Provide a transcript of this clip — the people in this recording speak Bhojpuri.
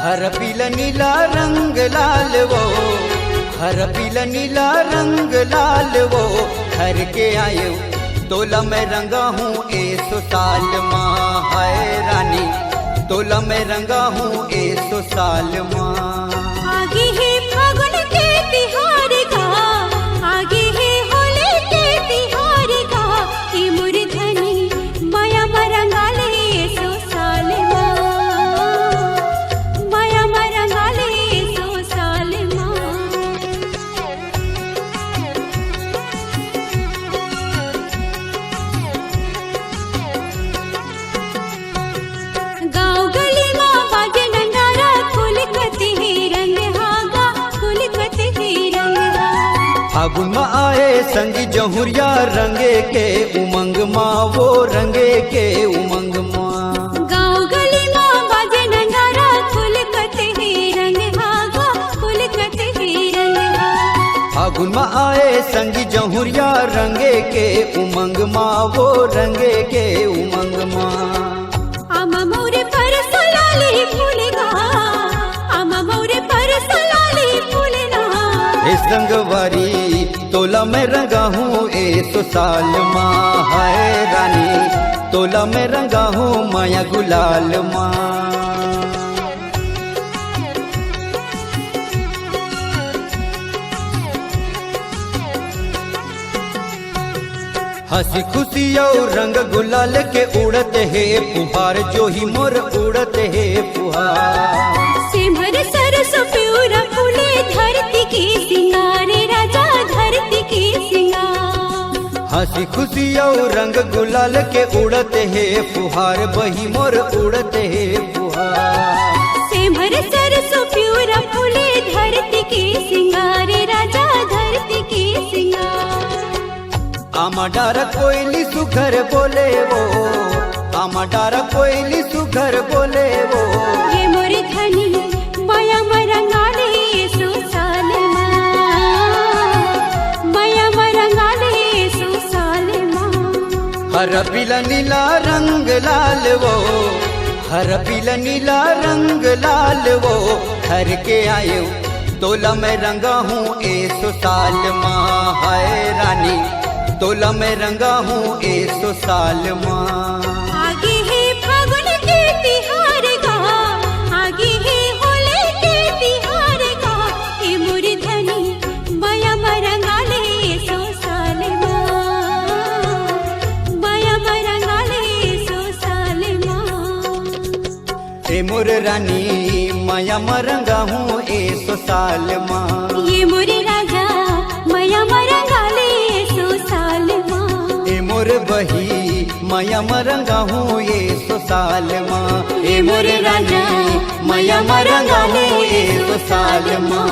हर पीला नीला रंग लाल वो, हर पीला नीला रंग लाल वो, हर के आयो तोला मैं रंगा हूँ 100 साल माँ। हाय रानी तोला मैं रंगा हूँ 100 साल माँ। आगे है फागुन के तिहार का, आगे है होली के तिहार का, ई मोर धनी माया मरंगाले 100 साल माँ, माया मरंगाले 100 साल माँ। गाँव गली माँ बाजे नंगारा, फूल कते ही रंग हागा, फूल कते ही रंग हागा। फागुन में आए संगी जहुरिया रंगे के उमंग माँ, वो रंगे के उमंग माँ। गाँव गली माँ बाजे नंगारा, फूल कते ही रंग हागा, फूल कते ही रंग हागा। फागुन में आए संगी जहुरिया रंगे के उमंग माँ, वो रंगे के उमंग माँ। आमा मोरे पर सलाली फूलेगा, आमा मोरे पर सलाली फूलेगा। इस रंगवारी तोला मैं रंगा हूँ 100 साल माँ। हाय रानी तोला मैं रंगा हूँ माया गुलाल माँ। हंसी खुशी और रंग गुलाल के उड़ते है फुहार, जो ही मोर उड़ते है फुहार। सिमर सरसों प्यूरा फूले धरती की सिंगारे राजा, धरती की सिंगार। हंसी खुशी और रंग गुलाल के उड़ते है फुहार, वही मोर उड़ते है फुहार। सिमर सरसों प्यूरा फूले धरती की सिंगारे राजा, धरती की सिंगार। आमा डारा कोयली सुघर बोले वो, आमा डारा कोयली सुघर बोले वो। ये मोर धनी माया मरंगाले 100 साल माँ, माया मरंगाले 100 साल माँ। हर पीला नीला रंग लाल वो, हर पीला नीला रंग लाल वो, हर के आयो तोला मैं रंगा हूँ 100 साल माँ। हाय रानी तोला मैं रंगा हूँ 100 साल माँ। आगे है फागुन के तिहार का, आगे है होली के तिहार का, ए मोर धनी माया मरंगाले 100 साल माँ, माया मरंगाले 100 साल माँ। ए मोर रानी माया मरंगा हूँ 100 साल माँ। ये मोर राजा माया मरंगाले 100 साल माँ। ए मोर बही माया मरंगा हूँ 100 साल माँ। ए मोर रानी माया मरंगा हूँ 100 साल माँ।